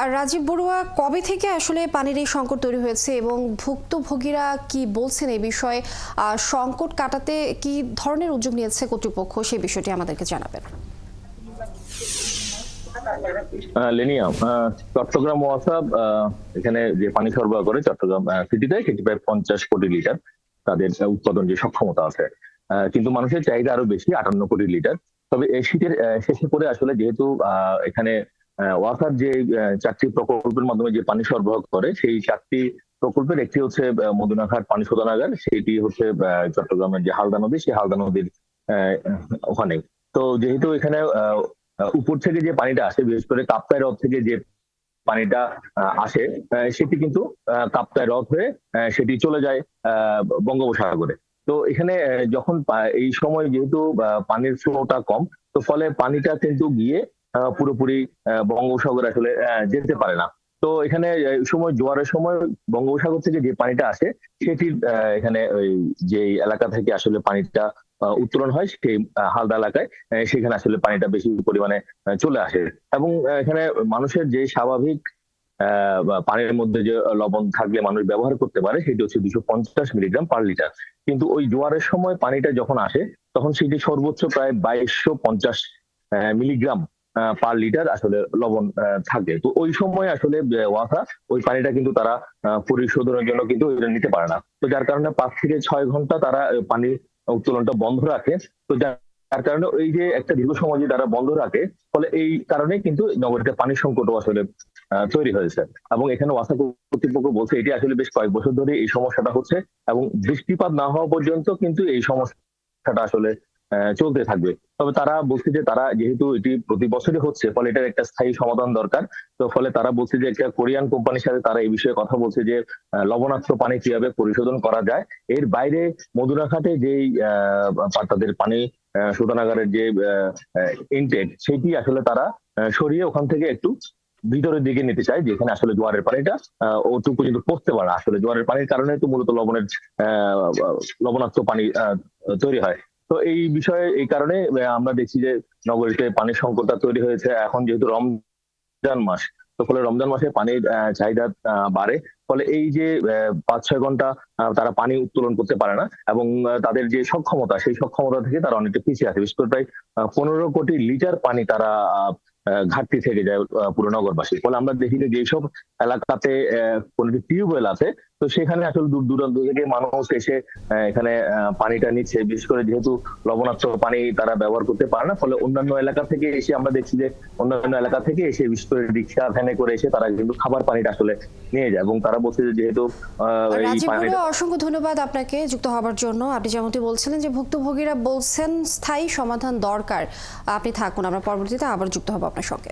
আর রাজীব বড়ুয়া, কবে থেকে আসলে পানির এই সংকট তৈরি হয়েছে এবং ভুক্তভোগীরা কি বলছেন এই বিষয়ে? সংকট কাটাতে কি ধরনের উদ্যোগ নিয়েছে কর্তৃপক্ষ, সেই বিষয়টি আমাদেরকে জানাবেন। লেনিয়া, চট্টগ্রাম ওয়াসা এখানে যে পানি সরবরাহ করে চট্টগ্রাম সিটিতে, সেটি প্রায় 50 কোটি লিটার তাদের উৎপাদন যে সক্ষমতা আছে। কিন্তু মানুষের চাহিদা আরো বেশি, 58 কোটি লিটার। তবে এই শীতের শেষে পরে আসলে যেহেতু এখানে ওয়াসার যে 4টি প্রকল্পের মাধ্যমে যে পানি সরবরাহ করে, সেই 4টি প্রকল্পের একটি হচ্ছে মদুনাঘাট পানি শোধনাগার, সেটি হচ্ছে চট্টগ্রামের যে হালদা নদী, সেই হালদা নদীর ওখানে। তো যেহেতু এখানে উপর থেকে যে পানিটা আসে, বিশেষ করে কাপ্তাই হ্রদ থেকে যে পানিটা আসে, সেটি কিন্তু কাপ্তাই হ্রদ হয়ে সেটি চলে যায় বঙ্গোপসাগরে। তো এখানে যখন এই সময় যেহেতু পানির ফ্লোটা কম, তো ফলে পানিটা কিন্তু গিয়ে পুরোপুরি বঙ্গোপসাগরে আসলে যেতে পারে না। তো এখানে এই সময় জোয়ারের সময় বঙ্গোপসাগর থেকে যে পানিটা আসে, সেটির এখানে ওই যে এলাকা থেকে আসলে পানিটা উত্তোলন হয়, সেই হালদা এলাকায় সেখানে আসলে পানিটা বেশি পরিমাণে চলে আসে। এবং এখানে মানুষের যে স্বাভাবিক পানির মধ্যে যে লবণ থাকলে মানুষ ব্যবহার করতে পারে, সেটি হচ্ছে 250 মিলিগ্রাম পার লিটার। কিন্তু ওই জোয়ারের সময় পানিটা যখন আসে, তখন সেটি সর্বোচ্চ প্রায় 2250 মিলিগ্রাম পার লিটার আসলে লবণ থাকে। তো ওই সময় আসলে ওয়াসা ওই পানিটা কিন্তু তারা পরিশোধনের জন্য কিন্তু নিতে পারে না। তো যার কারণে 5 থেকে 6 ঘন্টা তারা পানি উত্তোলনটা বন্ধ রাখে। তো যার কারণে ওই যে একটা দীর্ঘ সময় যে তারা বন্ধ রাখে, ফলে এই কারণে কিন্তু নগরীতে পানির সংকটও আসলে তৈরি হয়েছে। এবং এখানে ওয়াসা কর্তৃপক্ষ বলছে এটি আসলে বেশ কয়েক বছর ধরে এই সমস্যাটা হচ্ছে, এবং বৃষ্টিপাত না হওয়া পর্যন্ত কিন্তু এই সমস্যাটা আসলে চলতে থাকবে। তবে তারা বলছে যে তারা যেহেতু এটি প্রতি বছরই হচ্ছে, ফলে এটার একটা স্থায়ী সমাধান দরকার। তো ফলে তারা বলছে যে একটা কোরিয়ান কোম্পানির সাথে তারা এই বিষয়ে কথা বলছে যে লবণাক্ত পানি কিভাবে পরিশোধন করা যায়। এর বাইরে মধুরাঘাটে যেই তাদের পানি শোধনাগারের যে ইনটেক, সেটি আসলে তারা সরিয়ে ওখান থেকে একটু ভিতরের দিকে নিতে চায়, যেখানে আসলে জোয়ারের পানিটা ওটুকু কিন্তু পড়তে পারে। আসলে জোয়ারের পানির কারণে তো মূলত লবণাক্ত পানি তৈরি হয়। তো এই বিষয়ে এই কারণে আমরা দেখছি যে নগরীতে পানির সংকটটা তৈরি হয়েছে। এখন যেহেতু রমজান মাস, তো ফলে রমজান মাসে পানির চাহিদা বাড়ে। ফলে এই যে 5-6 ঘন্টা তারা পানি উত্তোলন করতে পারে না, এবং তাদের যে সক্ষমতা, সেই সক্ষমতা থেকে তারা অনেকটা পিছিয়ে আছে। বিশেষ করে প্রায় 15 কোটি লিটার পানি তারা ঘাটতি থেকে যায় পুরো নগরবাসী। ফলে আমরা দেখি যে যেসব এলাকাতে কোনো টিউবওয়েল আছে, তো সেখানে আসলে দূর দূরান্ত থেকে মানুষ এসে এখানে পানিটা নিচ্ছে। বিশেষ করে যেহেতু লবণাক্ত পানি তারা ব্যবহার করতে পারে না, ফলে অন্যান্য এলাকা থেকে এসে আমরা দেখছি যে অন্যান্য এলাকা থেকে এসে, বিশেষ করে রিক্সা ভ্যানে করে এসে তারা কিন্তু খাবার পানিটা আসলে নিয়ে যায়। এবং তারা বলছে যে যেহেতু এই পানিটা। অসংখ্য ধন্যবাদ আপনাকে যুক্ত হবার জন্য। আপনি যেমনটি বলছিলেন যে ভুক্তভোগীরা বলছেন স্থায়ী সমাধান দরকার। আপনি থাকুন, আমরা পরবর্তীতে আবার যুক্ত হব আপনার সঙ্গে।